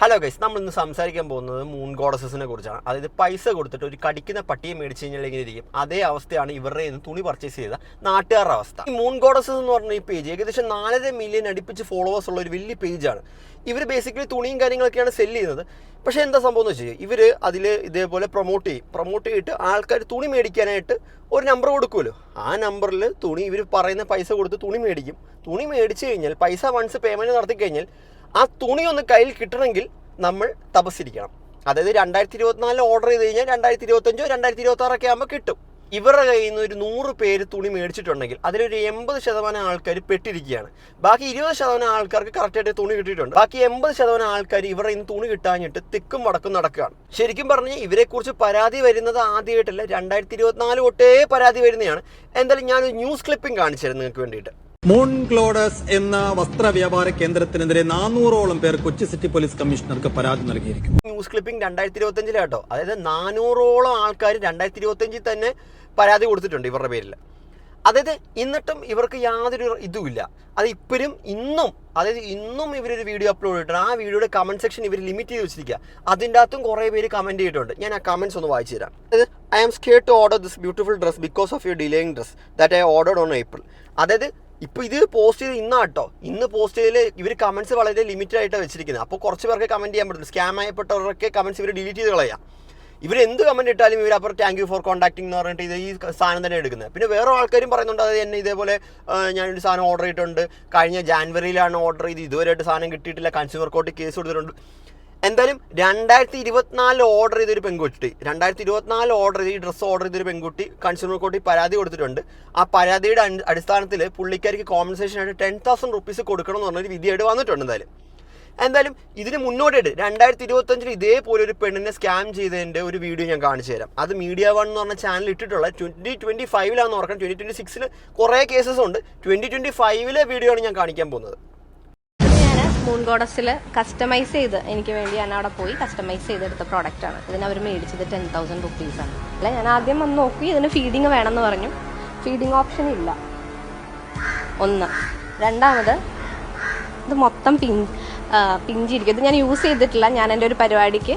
Hello guys, നമ്മളിന്ന് സംസാരിക്കാൻ പോകുന്നത് മൂൺ ഗോഡസസിനെ കുറിച്ചാണ്. അതായത് പൈസ കൊടുത്തിട്ട് ഒരു കടിക്കുന്ന പട്ടിയെ മേടിച്ച് കഴിഞ്ഞാൽ എങ്ങനെ ഇരിക്കും, അതേ അവസ്ഥയാണ് ഇവരുടെ തുണി പർച്ചേസ് ചെയ്ത നാട്ടുകാരുടെ അവസ്ഥ. ഈ മൂൺ ഗോഡസസ് എന്ന് പറഞ്ഞ ഈ പേജ് ഏകദേശം 4.5 മില്യൺ അടുപ്പിച്ച് ഫോളോവേഴ്സ് ഉള്ള ഒരു വലിയ പേജാണ്. ഇവർ ബേസിക്കലി തുണിയും കാര്യങ്ങളൊക്കെയാണ് സെല്ല് ചെയ്യുന്നത്. പക്ഷേ എന്താ സംഭവം എന്ന് വെച്ചാൽ ഇവർ അതിൽ ഇതേപോലെ പ്രൊമോട്ട് ചെയ്തിട്ട് ആൾക്കാർ തുണി മേടിക്കാനായിട്ട് ഒരു നമ്പർ കൊടുക്കുമല്ലോ. ആ നമ്പറിൽ തുണി ഇവർ പറയുന്ന പൈസ കൊടുത്ത് തുണി മേടിക്കും. തുണി മേടിച്ച് കഴിഞ്ഞാൽ പൈസ വൺസ് പേയ്മെൻറ്റ് നടത്തി കഴിഞ്ഞാൽ ആ തുണി ഒന്ന് കയ്യിൽ കിട്ടണമെങ്കിൽ നമ്മൾ തപസ്സിരിക്കണം. അതായത് 2024 ഓർഡർ ചെയ്ത് കഴിഞ്ഞാൽ 2025 2026 ആകുമ്പോൾ കിട്ടും. ഇവരുടെ കയ്യിൽ നിന്ന് ഒരു 100 പേര് തുണി മേടിച്ചിട്ടുണ്ടെങ്കിൽ അതിലൊരു 80% ആൾക്കാർ പെട്ടിരിക്കുകയാണ്. ബാക്കി 20% ആൾക്കാർക്ക് കറക്റ്റായിട്ട് തുണി കിട്ടിയിട്ടുണ്ട്. ബാക്കി 80% ആൾക്കാർ ഇവരുടെ ഇന്ന് തുണി കിട്ടാഞ്ഞിട്ട് തിക്കും വടക്കും നടക്കുകയാണ്. ശരിക്കും പറഞ്ഞാൽ ഇവരെക്കുറിച്ച് പരാതി വരുന്നത് ആദ്യമായിട്ടല്ല, 2024 തൊട്ടേ പരാതി വരുന്നതാണ്. എന്തായാലും ഞാനൊരു ന്യൂസ് ക്ലിപ്പിംഗ് കാണിച്ചിരുന്നു നിങ്ങൾക്ക് വേണ്ടിയിട്ട്. മൂൺ ഗ്ലോഡസ് എന്ന വസ്ത്ര വ്യാപാര കേന്ദ്രത്തിനെതിരെ 400ഓളം പേർ കൊച്ചി സിറ്റി പോലീസ് കമ്മീഷണർക്ക് പരാതി നൽകിയിരിക്കുന്നു. ന്യൂസ് ക്ലിപ്പിംഗ് 2025 കേട്ടോ. അതായത് 400ഓളം ആൾക്കാർ 2025 തന്നെ പരാതി കൊടുത്തിട്ടുണ്ട് ഇവരുടെ പേരിൽ. അതായത് എന്നിട്ടും ഇവർക്ക് യാതൊരു ഇതുമില്ല. അത് ഇപ്പോഴും ഇന്നും ഇവരൊരു വീഡിയോ അപ്ലോഡ് ചെയ്തിട്ടുണ്ട്. ആ വീഡിയോയുടെ കമന്റ് സെക്ഷൻ ഇവർ ലിമിറ്റ് ചെയ്ത് വെച്ചിരിക്കുക. അതിൻ്റെ അകത്തും കുറേ പേര് കമന്റ് ചെയ്തിട്ടുണ്ട്. ഞാൻ ആ കമന്റ്സ് ഒന്ന് വായിച്ചു തരാം. അതായത് I am scared to order this beautiful dress because of your delaying dress that I ordered on April. അതായത് ഇപ്പോൾ ഇത് പോസ്റ്റ് ചെയ്ത് ഇന്നാട്ടോ. ഇന്ന് പോസ്റ്റ് ചെയ്തതിൽ ഇവർ കമൻറ്റ്സ് വളരെ ലിമിറ്റഡ് ആയിട്ടാണ് വെച്ചിരിക്കുന്നത്. അപ്പോൾ കുറച്ച് പേർക്ക് കമൻറ്റ് ചെയ്യാൻ പറ്റും. സ്കാം ആയപ്പെട്ടവരൊക്കെ കമൻറ്റ്സ് ഇവർ ഡിലീറ്റ് ചെയ്ത് കളയാം. ഇവർ എന്ത് കമൻറ്റ് ഇട്ടാലും ഇവർ അപ്പോൾ താങ്ക് യു ഫോർ കോൺടാക്ടിങ് എന്ന് പറഞ്ഞിട്ട് ഇത് ഈ സാധനം തന്നെ എടുക്കുന്നത്. പിന്നെ വേറെ ആൾക്കാരും പറയുന്നുണ്ട്, അതായത് എന്നെ ഇതേപോലെ ഞാനൊരു സാധനം ഓർഡർ ചെയ്തിട്ടുണ്ട്, കഴിഞ്ഞ ജാനുവരിയിലാണ് ഓർഡർ ചെയ്ത്, ഇതുവരെയായിട്ട് സാധനം കിട്ടിയിട്ടില്ല, കൺസ്യൂമർ കോർട്ടിൽ കേസ് കൊടുത്തിട്ടുണ്ട്. എന്തായാലും 2024 ഓർഡർ ചെയ്തൊരു പെൺകുട്ടി 2024 ഓർഡർ ചെയ്ത് ഈ ഡ്രസ്സ് ഓർഡർ ചെയ്തൊരു പെൺകുട്ടി കൺസ്യൂമർ കോർട്ടിൽ പരാതി കൊടുത്തിട്ടുണ്ട്. ആ പരാതിയുടെ അടിസ്ഥാനത്തിൽ പുള്ളിക്കാർക്ക് കോമ്പൻസേഷൻ ആയിട്ട് 10,000 റുപ്പീസ് കൊടുക്കണം എന്ന് പറഞ്ഞൊരു വിധിയായിട്ട് വന്നിട്ടുണ്ട്. എന്തായാലും ഇതിന് മുന്നോട്ടായിട്ട് 2025 ഇതേപോലെ ഒരു പെണ്ണിനെ സ്കാം ചെയ്തതിൻ്റെ ഒരു വീഡിയോ ഞാൻ കാണിച്ചു തരാം. അത് മീഡിയ വൺ എന്ന് പറഞ്ഞ ചാനൽ ഇട്ടിട്ടുള്ള 2025 ഓർക്കണം. 2026 കുറേ കേസസ് ഉണ്ട്. 2025 വീഡിയോ ആണ് ഞാൻ കാണിക്കാൻ പോകുന്നത്. മൂൺ ഗോഡസിൽ കസ്റ്റമൈസ് ചെയ്ത് എനിക്ക് വേണ്ടി ഞാൻ അവിടെ പോയി കസ്റ്റമൈസ് ചെയ്തെടുത്ത പ്രോഡക്റ്റാണ്. ഇതിന് അവർ മേടിച്ചത് 10,000 റുപ്പീസാണ്. അല്ല, ഞാൻ ആദ്യം വന്ന് നോക്കി, ഇതിന് ഫീഡിങ് വേണമെന്ന് പറഞ്ഞു. ഫീഡിങ് ഓപ്ഷൻ ഇല്ല, ഒന്ന്. രണ്ടാമത് ഇത് മൊത്തം പിഞ്ചിരിക്കും. ഇത് ഞാൻ യൂസ് ചെയ്തിട്ടില്ല. ഞാൻ എൻ്റെ ഒരു പരിപാടിക്ക്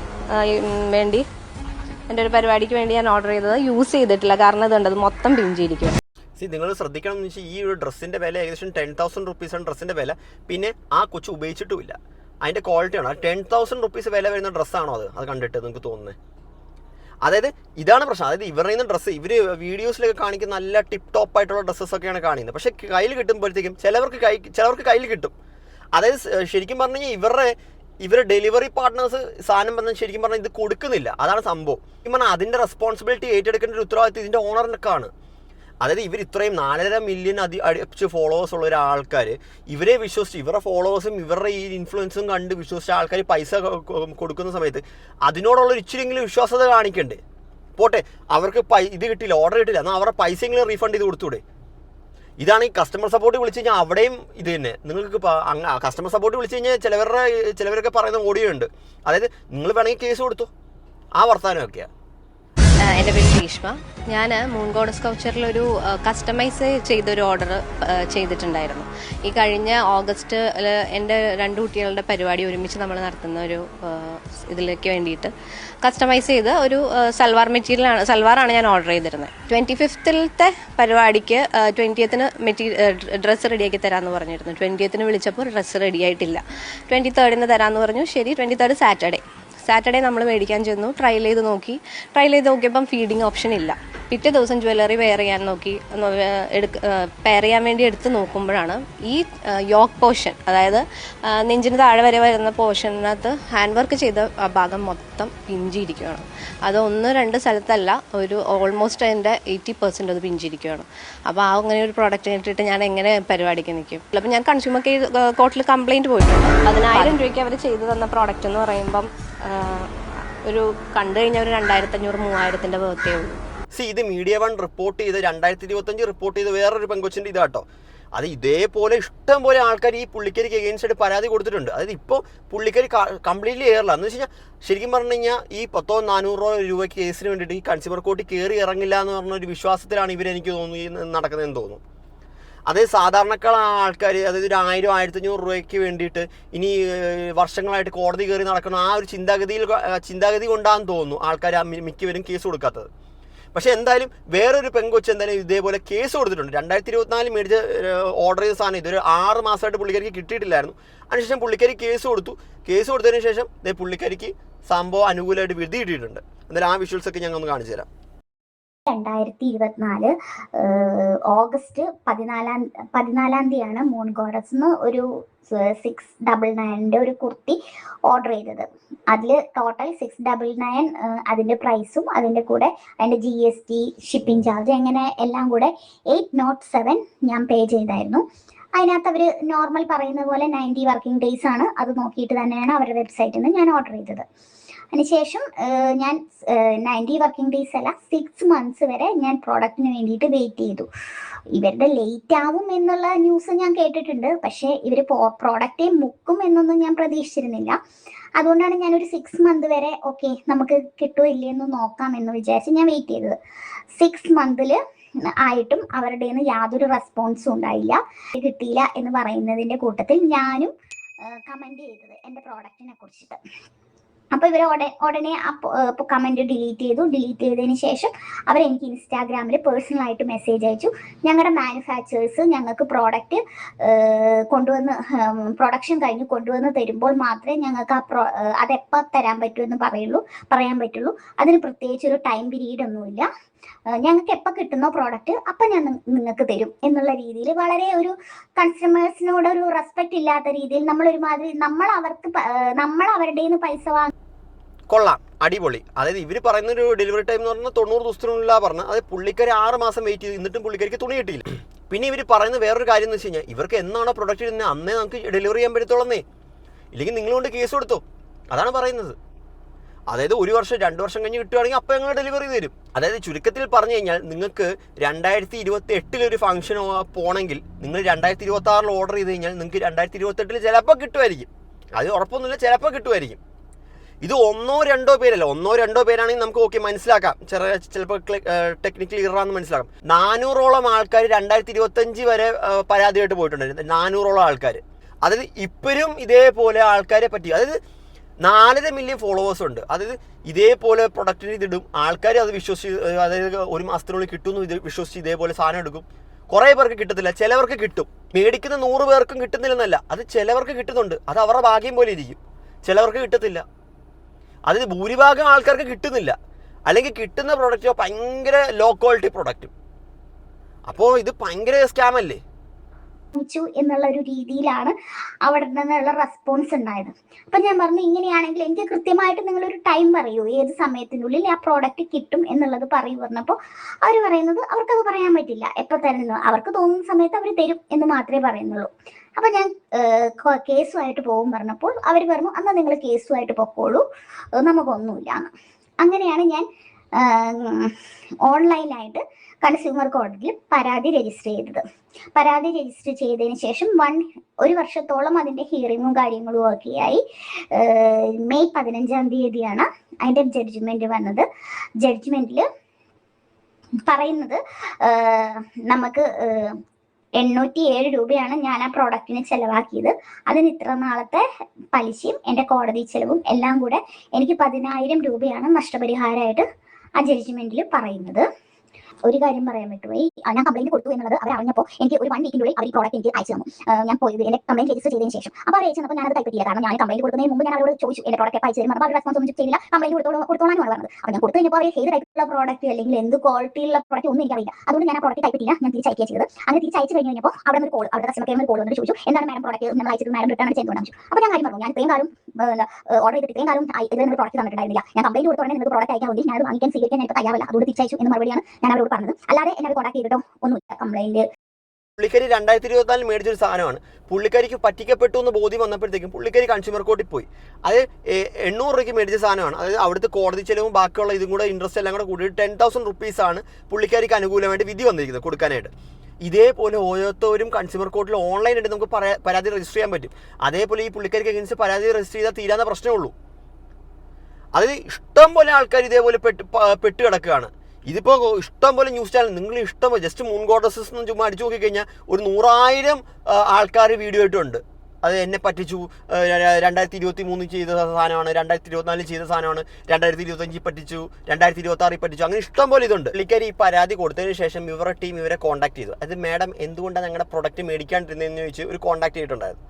വേണ്ടി ഞാൻ ഓർഡർ ചെയ്തത് യൂസ് ചെയ്തിട്ടില്ല. കാരണം ഇതുണ്ട്, ഇത് മൊത്തം പിഞ്ചിരിക്കും. നിങ്ങൾ ശ്രദ്ധിക്കണം എന്ന് വെച്ചാൽ ഈ ഒരു ഡ്രസ്സിൻ്റെ വില ഏകദേശം 10,000 റുപ്പീസാണ് ഡ്രസ്സിൻ്റെ വില. പിന്നെ ആ കൊച്ചു ഉപയോഗിച്ചിട്ടുമില്ല. അതിൻ്റെ ക്വാളിറ്റിയാണ്. 10,000 റുപ്പീസ് വില വരുന്ന ഡ്രസ്സാണോ അത് കണ്ടിട്ട് നിങ്ങൾക്ക് തോന്നുന്നത്? അതായത് ഇതാണ് പ്രശ്നം. അതായത് ഇവരുടെ നിന്ന് ഡ്രസ്സ് ഇവർ വീഡിയോസിലൊക്കെ കാണിക്കുന്ന നല്ല ടിപ്പ് ടോപ്പ് ആയിട്ടുള്ള ഡ്രസ്സസൊക്കെയാണ് കാണിക്കുന്നത്. പക്ഷേ കയ്യിൽ കിട്ടുമ്പോഴത്തേക്കും ചിലവർക്ക് കയ്യിൽ കിട്ടും. അതായത് ശരിക്കും പറഞ്ഞു കഴിഞ്ഞാൽ ഇവരുടെ ഡെലിവറി പാർട്ട്നേഴ്സ് സാധനം പറഞ്ഞാൽ ശരിക്കും പറഞ്ഞാൽ ഇത് കൊടുക്കുന്നില്ല. അതാണ് സംഭവം. ഈ പറഞ്ഞാൽ അതിൻ്റെ റെസ്പോൺസിബിലിറ്റി ഏറ്റെടുക്കേണ്ട ഒരു ഉത്തരവാദിത്വം ഇതിൻ്റെ ഓണറിനൊക്കെയാണ്. അതായത് ഇവർ ഇത്രയും 4.5 മില്യൺ അടിച്ച് ഫോളോവേഴ്സ് ഉള്ള ഒരാൾക്കാർ ഇവരെ വിശ്വസിച്ച് ഇവരുടെ ഫോളോവേഴ്സും ഇവരുടെ ഈ ഇൻഫ്ലുവൻസും കണ്ട് വിശ്വസിച്ച ആൾക്കാർ പൈസ കൊടുക്കുന്ന സമയത്ത് അതിനോടുള്ളൊരു ഇച്ചിരിയെങ്കിലും വിശ്വാസത കാണിക്കണ്ടേ? പോട്ടെ, അവർക്ക് ഇത് കിട്ടിയില്ല, ഓർഡർ കിട്ടില്ല, എന്നാൽ അവരുടെ പൈസയെങ്കിലും റീഫണ്ട് ചെയ്ത് കൊടുത്തൂടെ? ഇതാണ് ഈ കസ്റ്റമർ സപ്പോർട്ട് വിളിച്ചു കഴിഞ്ഞാൽ അവിടെയും ഇത് തന്നെ. നിങ്ങൾക്ക് കസ്റ്റമർ സപ്പോർട്ട് വിളിച്ചു കഴിഞ്ഞാൽ ചിലവരൊക്കെ പറയുന്ന ഓഡിയോ ഉണ്ട്. അതായത് നിങ്ങൾ വേണമെങ്കിൽ കേസ് കൊടുത്തു, ആ വർത്താനമൊക്കെയാണ്. എൻ്റെ പേര് ഗ്രീഷ്മ. ഞാൻ മൂൺ ഗോഡസ് കൗച്ചറിലൊരു കസ്റ്റമൈസ് ചെയ്തൊരു ഓർഡർ ചെയ്തിട്ടുണ്ടായിരുന്നു. ഈ കഴിഞ്ഞ ഓഗസ്റ്റിൽ എൻ്റെ 2 കുട്ടികളുടെ പരിപാടി ഒരുമിച്ച് നമ്മൾ നടത്തുന്ന ഒരു ഇതിലേക്ക് വേണ്ടിയിട്ട് കസ്റ്റമൈസ് ചെയ്ത് ഒരു സൽവാറാണ് ഞാൻ ഓർഡർ ചെയ്തിരുന്നത്. 25th പരിപാടിക്ക് 20th ഡ്രസ്സ് റെഡിയാക്കി തരാമെന്ന് പറഞ്ഞിരുന്നു. 20th വിളിച്ചപ്പോൾ ഡ്രസ്സ് റെഡിയായിട്ടില്ല. 23rd തരാമെന്ന് പറഞ്ഞു. ശരി, 23rd സാറ്റർഡേ നമ്മൾ മേടിക്കാൻ ചെന്നു. ട്രയൽ ചെയ്ത് നോക്കിയപ്പം ഫീഡിങ് ഓപ്ഷൻ ഇല്ല. പിറ്റേ ദിവസം ജ്വല്ലറി പെയർ ചെയ്യാൻ വേണ്ടി എടുത്ത് നോക്കുമ്പോഴാണ് ഈ യോക്ക് പോർഷൻ, അതായത് നെഞ്ചിന് താഴെ വരെ വരുന്ന പോർഷനകത്ത് ഹാൻഡ് വർക്ക് ചെയ്ത ഭാഗം മൊത്തം പിഞ്ചിരിക്കുകയാണ്. അത് 1-2 സ്ഥലത്തല്ല, ഒരു ഓൾമോസ്റ്റ് അതിൻ്റെ 80% അത് പിഞ്ചിരിക്കുകയാണ്. അപ്പോൾ അങ്ങനെ ഒരു പ്രോഡക്റ്റ് ഇട്ടിട്ട് ഞാൻ എങ്ങനെ പരിപാടിക്ക് നിൽക്കും? അപ്പോൾ ഞാൻ കൺസ്യൂമർ കോർട്ടിൽ കംപ്ലയിൻറ്റ് പോയിട്ടുണ്ട്. 10,000 രൂപയ്ക്ക് അവർ ചെയ്തു തന്ന പ്രോഡക്റ്റ് എന്ന് പറയുമ്പം ഒരു കണ്ടു കഴിഞ്ഞാൽ ഒരു 2,500-3,000 വേർത്തേ ഉള്ളൂ. ഇത് മീഡിയ വൺ റിപ്പോർട്ട് ചെയ്ത് 2025 റിപ്പോർട്ട് ചെയ്ത് വേറൊരു പെങ്കൊച്ചിൻ്റെ ഇതാട്ടോ. അത് ഇതേപോലെ ഇഷ്ടം പോലെ ആൾക്കാർ ഈ പുള്ളിക്കാരിക്ക് എഗെയിൻസ്റ്റ് ആയിട്ട് പരാതി കൊടുത്തിട്ടുണ്ട്. അതായത് ഇപ്പോൾ പുള്ളിക്കാരി കംപ്ലീറ്റ്ലി എയറില്ല എന്ന് വെച്ച് കഴിഞ്ഞാൽ ശരിക്കും പറഞ്ഞു കഴിഞ്ഞാൽ ഈ 100-400 രൂപ കേസിന് വേണ്ടിയിട്ട് ഈ കൺസ്യൂമർ കോർട്ടിൽ കയറി ഇറങ്ങില്ല എന്ന് പറഞ്ഞൊരു വിശ്വാസത്തിലാണ് ഇവരെനിക്ക് തോന്നുന്നു നടക്കുന്നതെന്ന് തോന്നുന്നു. അതായത് സാധാരണക്കാരായ ആൾക്കാർ, അതായത് ഒരു 1000-1500 രൂപയ്ക്ക് വേണ്ടിയിട്ട് ഇനി വർഷങ്ങളായിട്ട് കോടതി കയറി നടക്കുന്ന ആ ഒരു ചിന്താഗതി കൊണ്ടാണെന്ന് തോന്നുന്നു ആൾക്കാർ മിക്കവരും കേസ് കൊടുക്കാത്തത്. പക്ഷേ എന്തായാലും വേറൊരു പെൺകൊച്ച് എന്തായാലും ഇതേപോലെ കേസ് കൊടുത്തിട്ടുണ്ട്. 2024 മേടിച്ച് ഓർഡർ ചെയ്ത സാധനം ഇതൊരു 6 മാസമായിട്ട് പുള്ളിക്കാരിക്ക് കിട്ടിയിട്ടില്ലായിരുന്നു. അതിനുശേഷം പുള്ളിക്കാരി കേസ് കൊടുത്തതിന് ശേഷം പുള്ളിക്കാരിക്ക് സംഭവം അനുകൂലമായിട്ട് വിധി കിട്ടിയിട്ടുണ്ട്. എന്തായാലും ആ വിഷ്വൽസൊക്കെ ഞങ്ങൾ ഒന്ന് കാണിച്ചു തരാം. 2024 ഓഗസ്റ്റ് 14 തീയതിയാണ് മൂൺ ഗോഡസ് ഒരു 699 ഒരു കുർത്തി ഓർഡർ ചെയ്തത്. അതിൽ ടോട്ടൽ 699 അതിൻ്റെ പ്രൈസും അതിൻ്റെ കൂടെ അതിൻ്റെ GST, ഷിപ്പിംഗ് ചാർജ്, അങ്ങനെ എല്ലാം കൂടെ 807 ഞാൻ പേ ചെയ്തായിരുന്നു. അതിനകത്ത് അവർ നോർമൽ പറയുന്ന പോലെ 90 വർക്കിംഗ് ഡേയ്സ് ആണ്. അത് നോക്കിയിട്ട് തന്നെയാണ് അവരുടെ വെബ്സൈറ്റിൽ നിന്ന് ഞാൻ ഓർഡർ ചെയ്തത്. അതിനുശേഷം ഞാൻ 90 വർക്കിംഗ് ഡേയ്സ് അല്ല 6 മന്ത്സ് വരെ ഞാൻ പ്രോഡക്റ്റിന് വേണ്ടിയിട്ട് വെയിറ്റ് ചെയ്തു. ഇവരുടെ ലേറ്റ് ആവും എന്നുള്ള ന്യൂസ് ഞാൻ കേട്ടിട്ടുണ്ട്, പക്ഷേ ഇവർ പ്രോഡക്റ്റേ മുക്കും എന്നൊന്നും ഞാൻ പ്രതീക്ഷിച്ചിരുന്നില്ല. അതുകൊണ്ടാണ് ഞാനൊരു 6 മന്ത് വരെ ഓക്കെ നമുക്ക് കിട്ടുമോ ഇല്ലയെന്ന് നോക്കാം എന്ന് വിചാരിച്ച് ഞാൻ വെയിറ്റ് ചെയ്തത്. 6 മന്തിൽ ആയിട്ടും അവരുടെ നിന്ന് യാതൊരു റെസ്പോൺസും ഉണ്ടായില്ല. കിട്ടിയില്ല എന്ന് പറയുന്നതിൻ്റെ കൂട്ടത്തിൽ ഞാനും കമൻറ്റ് ചെയ്തത് എൻ്റെ പ്രോഡക്റ്റിനെ കുറിച്ചിട്ട്. അപ്പോൾ ഇവർ ഉടനെ അപ്പോൾ കമൻറ്റ് ഡിലീറ്റ് ചെയ്തതിന് ശേഷം അവരെനിക്ക് ഇൻസ്റ്റാഗ്രാമിൽ പേഴ്സണലായിട്ട് മെസ്സേജ് അയച്ചു. ഞങ്ങളുടെ മാനുഫാക്ചേഴ്സ് ഞങ്ങൾക്ക് പ്രോഡക്റ്റ് കൊണ്ടുവന്ന് പ്രൊഡക്ഷൻ കഴിഞ്ഞ് കൊണ്ടുവന്ന് തരുമ്പോൾ മാത്രമേ ഞങ്ങൾക്ക് അതെപ്പോൾ തരാൻ പറ്റുമെന്ന് പറയാൻ പറ്റുള്ളൂ. അതിന് പ്രത്യേകിച്ച് ഒരു ടൈം പീരീഡ് ഒന്നുമില്ല. ഞങ്ങൾക്ക് എപ്പോൾ കിട്ടുന്നോ പ്രോഡക്റ്റ് അപ്പം ഞാൻ നിങ്ങൾക്ക് തരും എന്നുള്ള രീതിയിൽ വളരെ ഒരു കൺസ്യൂമേഴ്സിനോട് ഒരു റെസ്പെക്റ്റ് ഇല്ലാത്ത രീതിയിൽ നമ്മൾ അവരുടെ നിന്ന് പൈസ വാങ്ങി. കൊള്ളാം, അടിപൊളി. അതായത് ഇവർ പറയുന്ന ഒരു ഡെലിവറി ടൈം എന്ന് പറഞ്ഞാൽ 90 ദിവസത്തിനുള്ളിൽ പറഞ്ഞത്. അതായത് പുള്ളിക്കാരി 6 മാസം വെയിറ്റ് ചെയ്ത് എന്നിട്ടും പുള്ളിക്കാരിക്ക് തുണി കിട്ടിയില്ല. പിന്നെ ഇവർ പറയുന്ന വേറൊരു കാര്യം എന്ന് വെച്ച് കഴിഞ്ഞാൽ ഇവർക്ക് എന്നാണോ പ്രൊഡക്റ്റ് ഇടുന്നത് അന്നേ നമുക്ക് ഡെലിവറി ചെയ്യാൻ പറ്റത്തുള്ളന്നേ, ഇല്ലെങ്കിൽ നിങ്ങളുകൊണ്ട് കേസ് കൊടുത്തോ, അതാണ് പറയുന്നത്. അതായത് 1 വർഷം 2 വർഷം കഴിഞ്ഞ് കിട്ടുകയാണെങ്കിൽ അപ്പം ഞങ്ങൾ ഡെലിവറി തരും. അതായത് ചുരുക്കത്തിൽ പറഞ്ഞു കഴിഞ്ഞാൽ നിങ്ങൾക്ക് 2028 ഒരു ഫംഗ്ഷൻ പോകണമെങ്കിൽ നിങ്ങൾ 2026 ഓർഡർ ചെയ്ത് കഴിഞ്ഞാൽ നിങ്ങൾക്ക് 2028 ചിലപ്പോൾ കിട്ടുമായിരിക്കും. അത് ഉറപ്പൊന്നുമില്ല, ചിലപ്പോൾ കിട്ടുമായിരിക്കും. ഇത് 1-2 പേരല്ല, 1-2 പേരാണെങ്കിൽ നമുക്ക് ഓക്കെ മനസ്സിലാക്കാം, ചിലപ്പോൾ ടെക്നിക്കലി ഇറാന്ന് മനസ്സിലാക്കാം. 400ഓളം ആൾക്കാർ 2025 വരെ പരാതിയായിട്ട് പോയിട്ടുണ്ടായിരുന്നു. 400ഓളം ആൾക്കാർ. അതായത് ഇപ്പോഴും ഇതേപോലെ ആൾക്കാരെ പറ്റി, അതായത് 4.5 മില്യൺ ഫോളോവേഴ്സ് ഉണ്ട്. അതായത് ഇതേപോലെ പ്രൊഡക്റ്റിന് ഇതിടും, ആൾക്കാർ അത് വിശ്വസിച്ച്, അതായത് 1 മാസത്തിനുള്ളിൽ കിട്ടുമെന്ന് ഇത് വിശ്വസിച്ച് ഇതേപോലെ സാധനം എടുക്കും. കുറേ പേർക്ക് കിട്ടത്തില്ല, ചിലവർക്ക് കിട്ടും. മേടിക്കുന്ന 100 പേർക്കും കിട്ടുന്നില്ലെന്നല്ല, അത് ചിലവർക്ക് കിട്ടുന്നുണ്ട്, അത് അവരുടെ ഭാഗ്യം പോലെ ഇരിക്കും. ചിലവർക്ക് കിട്ടത്തില്ല, അതായത് ഭൂരിഭാഗം ആൾക്കാർക്ക് കിട്ടുന്നില്ല, അല്ലെങ്കിൽ കിട്ടുന്ന പ്രൊഡക്റ്റോ ഭയങ്കര ലോ ക്വാളിറ്റി പ്രൊഡക്റ്റും. അപ്പോൾ ഇത് ഭയങ്കര സ്കാമല്ലേ എന്നുള്ള ഒരു രീതിയിലാണ് അവിടെ നിന്നുള്ള റെസ്പോൺസ് ഉണ്ടായത്. അപ്പൊ ഞാൻ പറഞ്ഞു ഇങ്ങനെയാണെങ്കിൽ എനിക്ക് കൃത്യമായിട്ട് നിങ്ങളൊരു ടൈം പറയൂ, ഏത് സമയത്തിനുള്ളിൽ ആ പ്രോഡക്റ്റ് കിട്ടും എന്നുള്ളത് പറഞ്ഞപ്പോൾ അവർ പറയുന്നത് അവർക്കത് പറയാൻ പറ്റില്ല, എപ്പോൾ തരുന്നു അവർക്ക് തോന്നുന്ന സമയത്ത് അവർ തരും എന്ന് മാത്രമേ പറയുന്നുള്ളൂ. അപ്പൊ ഞാൻ കേസുമായിട്ട് പോകും പറഞ്ഞപ്പോൾ അവർ പറഞ്ഞു എന്നാൽ നിങ്ങൾ കേസുമായിട്ട് പൊക്കോളൂ, നമുക്കൊന്നുമില്ല എന്ന്. അങ്ങനെയാണ് ഞാൻ ഓൺലൈനായിട്ട് കൺസ്യൂമർ കോടതിയിൽ പരാതി രജിസ്റ്റർ ചെയ്തത്. പരാതി രജിസ്റ്റർ ചെയ്തതിന് ശേഷം 1 വർഷത്തോളം അതിൻ്റെ ഹിയറിങ്ങും കാര്യങ്ങളും ഒക്കെയായി. മെയ് 15 തീയതിയാണ് അതിൻ്റെ ജഡ്ജ്മെന്റ് വന്നത്. ജഡ്ജ്മെന്റിൽ പറയുന്നത് നമുക്ക് 807 രൂപയാണ് ഞാൻ ആ പ്രോഡക്റ്റിന് ചെലവാക്കിയത്. അതിന് ഇത്ര നാളത്തെ പലിശയും എൻ്റെ കോടതി ചെലവും എല്ലാം കൂടെ എനിക്ക് 10,000 രൂപയാണ് നഷ്ടപരിഹാരമായിട്ട് ആ ജഡ്ജ്മെന്റിൽ പറയുന്നത്. ഒരു കാര്യം പറയാൻ പറ്റുമോ, ഞാൻ കംപ്ലൈന്റ് കൊടുത്തു എന്നുള്ളത് അവർ അറിഞ്ഞപ്പോൾ എനിക്ക് ഒരു 1 വീക്കിനുള്ളിൽ അവർ ഈ പ്രോഡക്റ്റ് എനിക്ക് അയച്ചു തന്നു. ഞാൻ പോയത് എൻ്റെ കംപ്ലൈന്റ് രജിസ്റ്റർ ചെയ്തതിന് ശേഷം. അപ്പോൾ അവർ അയച്ചപ്പോൾ ഞാനത് കൈപ്പറ്റിയില്ല. കാരണം ഞാൻ കംപ്ലൈന്റ് കൊടുക്കുന്നതിന് മുമ്പ് ഞാൻ അവരോട് ചോദിച്ചു എൻ്റെ പ്രോഡക്റ്റ് അയച്ചു തരും. അപ്പോൾ അവർ റെസ്പോൺസ് ഒന്നും ചെയ്തില്ല, കംപ്ലൈന്റ് കൊടുത്തോളാനാണ് പറഞ്ഞത്. അപ്പോൾ ഞാൻ കൊടുത്തു കഴിഞ്ഞപ്പോൾ അവർ ഏത് ടൈപ്പുള്ള പ്രോഡക്റ്റ് അല്ലെങ്കിൽ എന്ത് ക്വാളിറ്റിയുള്ള പ്രോഡക്റ്റ് ഒന്നും എനിക്കറിയില്ല. അതുകൊണ്ട് ഞാൻ ആ പ്രോഡക്റ്റ് കൈപ്പറ്റിയില്ല, ഞാൻ തിരിച്ചയക്കുക ചെയ്തത്. അങ്ങനെ തിരിച്ചയച്ചു കഴിഞ്ഞപ്പോൾ അവിടെ ഒരു കോൾ, അവിടെ കസ്റ്റമർ കെയറിൽ കോൾ വന്നിട്ട് ചോദിച്ചു എന്താണ് മാഡം പ്രോഡക്റ്റ് നമ്മൾ അയച്ചത്, മാഡം റിട്ടേൺ ചെയ്തുകൊണ്ടാണ്. അപ്പോൾ ഞാൻ കാര്യം പറഞ്ഞു, ഞാൻ ഇത്രയും കാലം ഓർഡർ ചെയ്തിട്ട് ഇത്രയും കാലം ഇതിൽ നിന്ന് പ്രോഡക്റ്റ് തന്നിട്ടുണ്ടായിരുന്നില്ല. ഞാൻ കംപ്ലൈന്റ് കൊടുത്തോടെ നിങ്ങൾക്ക് പ്രോഡക്റ്റ് അയക്കാൻ വേണ്ടി ഞാൻ അത് വാങ്ങിക്കാൻ സ്വീകരിക്കാൻ ഞാൻ തയ്യാറല്ല, അതുകൊണ്ട് തിരിച്ചയച്ചു എന്ന് മറുപടിയാണ് ഞാൻ അവരോട് പറഞ്ഞത്. അല്ലാതെ എന്നെ കോൺടാക്ട് ചെയ്തിട്ടോ ഒന്നുമില്ല. കംപ്ലൈന്റ് പുള്ളിക്കാരി 2024 മേടിച്ചൊരു സാധനമാണ്. പുള്ളിക്കാരിക്ക് പറ്റിക്കപ്പെട്ടു എന്ന് ബോധ്യം വന്നപ്പോഴത്തേക്കും പുള്ളിക്കാരി കൺസ്യൂമർ കോർട്ടിൽ പോയി. അത് 800 രൂപയ്ക്ക് മേടിച്ച സാധനമാണ്. അതായത് അവിടുത്തെ കോടതി ചെലവും ബാക്കിയുള്ള ഇതും കൂടെ ഇൻട്രസ്റ്റ് എല്ലാം കൂടെ കൂടിയിട്ട് 10,000 റുപ്പീസാണ് പുള്ളിക്കാരിക്ക് അനുകൂലമായിട്ട് വിധി വന്നിരിക്കുന്നത് കൊടുക്കാനായിട്ട്. ഇതേപോലെ ഓരോരുത്തരും കൺസ്യൂമർ കോർട്ടിൽ ഓൺലൈനായിട്ട് നമുക്ക് പരാതി രജിസ്റ്റർ ചെയ്യാൻ പറ്റും. അതേപോലെ ഈ പുള്ളിക്കാരിക്ക് അഗേൻസ്റ്റ് പരാതി രജിസ്റ്റർ ചെയ്താൽ തീരാവുന്ന പ്രശ്നമേ ഉള്ളൂ. അതിൽ ഇഷ്ടം പോലെ ആൾക്കാർ ഇതേപോലെ പെട്ട് കിടക്കുകയാണ്. ഇതിപ്പോൾ ഇഷ്ടം പോലെ ന്യൂസ് ചാനൽ നിങ്ങൾ ഇഷ്ടം പോലെ ജസ്റ്റ് മൂൺ ഗോഡസസ് എന്ന് ചുമ്മാ അടിച്ചു നോക്കിക്കഴിഞ്ഞാൽ ഒരു 100,000 ആൾക്കാർ വീഡിയോ ആയിട്ടുണ്ട്. അത് എന്നെ പറ്റിച്ചു, 2023 ചെയ്ത സാധനമാണ്, 2024 ചെയ്ത സാധനമാണ്, 2025 പറ്റിച്ചു, 2026 പറ്റിച്ചു, അങ്ങനെ ഇഷ്ടം പോലെ ഇതുണ്ട്. പുള്ളിക്കാരി ഈ പരാതി കൊടുത്തതിന് ശേഷം ഇവരുടെ ടീം ഇവരെ കോൺടാക്ട് ചെയ്തു. അത് മാഡം എന്തുകൊണ്ടാണ് ഞങ്ങളുടെ പ്രൊഡക്റ്റ് മേടിക്കാണ്ടിരുന്നതെന്ന് ചോദിച്ച് ഒരു കോൺടാക്ട് ചെയ്തിട്ടുണ്ടായിരുന്നു.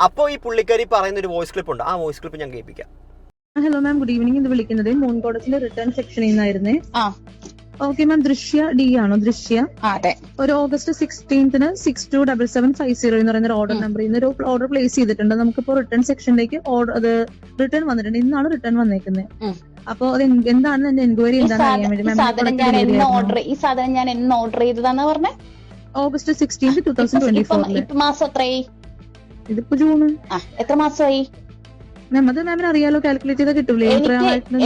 അപ്പോൾ ഈ പുള്ളിക്കാരി പറയുന്ന ഒരു വോയിസ് ക്ലിപ്പ് ഉണ്ട്. ആ വോയിസ് ക്ലിപ്പ് ഞാൻ കേൾപ്പിക്കാം. Hello ma'am, good evening. ഇത് വിളിക്കുന്നത് മൂൺ ഗോഡസിലെ റിട്ടേൺ സെക്ഷനിൽ നിന്നായിരുന്നേ. ഓക്കെ മാം, ദൃശ്യ ഡി ആണോ? ദൃശ്യ. അതെ. ഒരു ഓഗസ്റ്റ് 16 627750 എന്ന് പറയുന്ന ഒരു ഓർഡർ നമ്പറിൽ നിന്ന് ഒരു ഓർഡർ പ്ലേസ് ചെയ്തിട്ടുണ്ട്. നമുക്കിപ്പോ റിട്ടേൺ സെക്ഷനിലേക്ക് അത് റിട്ടേൺ വന്നിട്ടുണ്ട്. ഇന്നാണ് റിട്ടേൺ വന്നേക്കുന്നത്. അപ്പൊ അത് എന്താണ് എന്റെ എൻക്വയറി എന്താണെന്ന് അറിയാൻ വേണ്ടി ഈ സാധനം ഞാൻ എന്ന് ഓർഡർ ചെയ്തതാന്ന് പറഞ്ഞേ? ഓഗസ്റ്റ് 16 2024. ഇപ്പൊ മാസം എത്രയായി? ഇതിപ്പോ ജൂണ്. എത്ര മാസമായി? അത് മാമിന് അറിയാലോ, കാൽക്കുലേറ്റ് ചെയ്താൽ കിട്ടൂലേ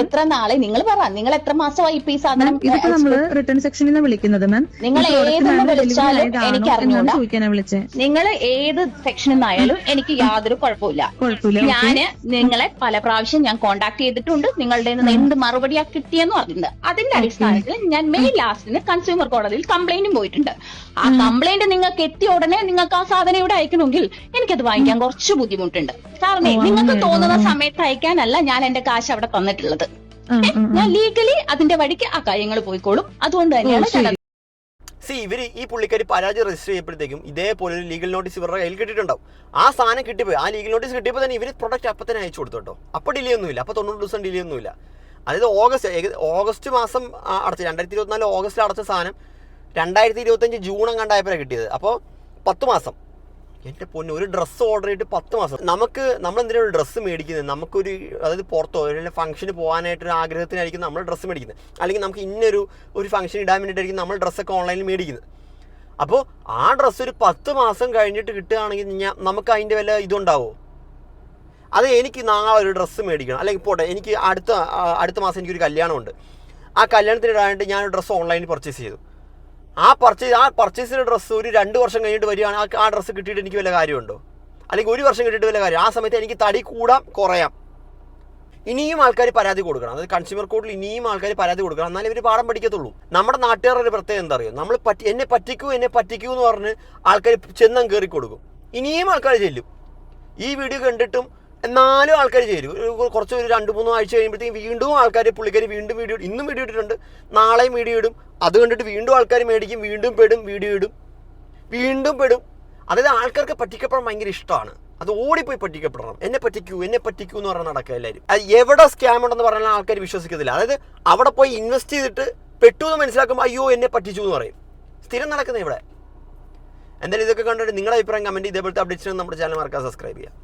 എത്ര നാളെ? നിങ്ങൾ പറ, നിങ്ങൾ എത്ര മാസമായി ഇപ്പൊ ഈ സാധനം? ഇതിപ്പോ നമ്മള് റിട്ടേൺ സെക്ഷനിൽ നിന്ന് വിളിക്കുന്നത് മാം. നിങ്ങൾ ഏതെന്ന് വിളിച്ചാലും എനിക്ക് അറിഞ്ഞൂടാ. ചോദിക്കാനാ വിളിച്ചേ. നിങ്ങൾ ഏത് സെക്ഷനിൽ നിന്നായാലും എനിക്ക് യാതൊരു കുഴപ്പമില്ല. ഞാന് നിങ്ങളെ പല പ്രാവശ്യം ഞാൻ കോണ്ടാക്ട് ചെയ്തിട്ടുണ്ട്. നിങ്ങളുടെ എന്ത് മറുപടിയാ കിട്ടിയെന്ന് പറഞ്ഞിട്ടുണ്ട്. അതിന്റെ അടിസ്ഥാനത്തിൽ ഞാൻ മെയ് ലാസ്റ്റിന് കൺസ്യൂമർ കോടതിയിൽ കംപ്ലൈന്റും പോയിട്ടുണ്ട്. ആ കംപ്ലൈന്റ് നിങ്ങൾക്ക് എത്തിയ ഉടനെ നിങ്ങൾക്ക് ആ സാധനം ഇവിടെ അയക്കണമെങ്കിൽ എനിക്കത് വാങ്ങിക്കാൻ കുറച്ച് ബുദ്ധിമുട്ടുണ്ട്. കാരണം നിങ്ങൾക്ക് തോന്നുന്ന സമയത്ത് അയക്കാനല്ല ഞാൻ എന്റെ കാശ് അവിടെ തന്നിട്ടുള്ളത്. ഞാൻ ലീഗലി അതിന്റെ വഴിക്ക് ആ കാര്യങ്ങൾ പോയിക്കോളും. അതുകൊണ്ട് തന്നെയാണ് ഇവര് ഈ പുള്ളിക്കാരി പരാതി രജിസ്റ്റർ ചെയ്യപ്പോഴത്തേക്കും ഇതേപോലെ ഒരു ലീഗൽ നോട്ടീസ് ഇവരുടെ കയ്യിൽ കിട്ടിയിട്ടുണ്ടാവും. ആ സാധനം കിട്ടിപ്പോയി. ആ ലീഗൽ നോട്ടീസ് കിട്ടിയപ്പോൾ തന്നെ ഇവർ പ്രൊഡക്റ്റ് അപ്പം തന്നെ അയച്ചു കൊടുത്തു കേട്ടോ. അപ്പോൾ ഡിലേ ഒന്നുമില്ല. അപ്പോൾ 90 ദിവസം ഡിലേ ഒന്നുമില്ല. അതായത് ഓഗസ്റ്റ് മാസം അടച്ച 2024 ഓഗസ്റ്റിൽ അടച്ച സാധനം 2025 ജൂൺ അങ്ങാണ്ടായപ്പോഴാണ് കിട്ടിയത്. അപ്പോൾ 10 മാസം. എൻ്റെ പൊന്ന്, ഒരു ഡ്രസ്സ് ഓർഡർ ചെയ്തിട്ട് 10 മാസം. നമ്മളെന്തിനാണ് ഒരു ഡ്രസ്സ് മേടിക്കുന്നത്? നമുക്കൊരു, അതായത് പുറത്തോ അല്ലെങ്കിൽ ഫംഗ്ഷന് പോകാനായിട്ടൊരു ആഗ്രഹത്തിനായിരിക്കും നമ്മൾ ഡ്രസ്സ് മേടിക്കുന്നത്. അല്ലെങ്കിൽ നമുക്ക് ഇന്നൊരു ഫംഗ്ഷൻ ഇടാൻ വേണ്ടിയിട്ടായിരിക്കും നമ്മൾ ഡ്രസ്സൊക്കെ ഓൺലൈനിൽ മേടിക്കുന്നത്. അപ്പോൾ ആ ഡ്രസ്സ് ഒരു 10 മാസം കഴിഞ്ഞിട്ട് കിട്ടുകയാണെങ്കിൽ നമുക്ക് അതിൻ്റെ വല്ല ഇതുണ്ടാവുമോ? അത് എനിക്ക് നാളെ ഒരു ഡ്രസ്സ് മേടിക്കണം, അല്ലെങ്കിൽ പോട്ടെ എനിക്ക് അടുത്ത മാസം എനിക്കൊരു കല്യാണമുണ്ട്. ആ കല്യാണത്തിന് ഇടാനായിട്ട് ഞാനൊരു ഡ്രസ്സ് ഓൺലൈനിൽ പർച്ചേസ് ചെയ്തു. ആ പർച്ചേസ് ചെയ്ത ഡ്രസ്സ് ഒരു 2 വർഷം കഴിഞ്ഞിട്ട് വരികയാണ്. ആ ഡ്രസ്സ് കിട്ടിയിട്ട് എനിക്ക് വല്ല കാര്യമുണ്ടോ? അല്ലെങ്കിൽ 1 വർഷം കിട്ടിയിട്ട് വല്ല കാര്യം? ആ സമയത്ത് എനിക്ക് തടി കൂടാം കുറയാം. ഇനിയും ആൾക്കാർ പരാതി കൊടുക്കണം. അതായത് കൺസ്യൂമർ കോർട്ടിൽ ഇനിയും ആൾക്കാർ പരാതി കൊടുക്കണം. എന്നാലും ഇവർ പാഠം പഠിക്കത്തുള്ളൂ. നമ്മുടെ നാട്ടുകാരുടെ ഒരു പ്രത്യേകം എന്താ അറിയോ? നമ്മൾ എന്നെ പറ്റിക്കൂ എന്ന് പറഞ്ഞ് ആൾക്കാർ ചെന്നം കയറി കൊടുക്കും. ഇനിയും ആൾക്കാർ ചെല്ലും. ഈ വീഡിയോ കണ്ടിട്ടും എന്നാലും ആൾക്കാർ ചേരും. കുറച്ച് ഒരു 2-3 ആഴ്ച കഴിയുമ്പോഴത്തേക്കും വീണ്ടും ആൾക്കാർ പുള്ളിക്കാരി വീണ്ടും വീഡിയോ ഇന്നും വീഡിയോ ഇട്ടിട്ടുണ്ട്, നാളെയും വീഡിയോ ഇടും. അത് കണ്ടിട്ട് വീണ്ടും ആൾക്കാർ മേടിക്കും, വീണ്ടും പെടും, വീഡിയോ ഇടും, വീണ്ടും പെടും. അതായത് ആൾക്കാർക്ക് പറ്റിക്കപ്പെടാൻ ഭയങ്കര ഇഷ്ടമാണ്. അത് ഓടിപ്പോയി പറ്റിക്കപ്പെടണം. എന്നെ പറ്റിക്കൂ എന്ന് പറഞ്ഞാൽ നടക്കുക എല്ലാവരും. അത് എവിടെ സ്കാം ഉണ്ടെന്ന് പറഞ്ഞാൽ ആൾക്കാർ വിശ്വസിക്കത്തില്ല. അതായത് അവിടെ പോയി ഇൻവെസ്റ്റ് ചെയ്തിട്ട് പെട്ടു എന്ന് മനസ്സിലാക്കുമ്പോൾ അയ്യോ എന്നെ പറ്റിച്ചു എന്ന് പറയും. സ്ഥിരം നടക്കുന്നത് ഇവിടെ. എന്തായാലും ഇതൊക്കെ കണ്ടിട്ട് നിങ്ങളുടെ അഭിപ്രായം കമൻറ്റ്. ഇതേപോലത്തെ അപ്ഡേറ്റ്സിന് നമ്മുടെ ചാനൽ മറക്കാതെ സബ്സ്ക്രൈബ് ചെയ്യുക.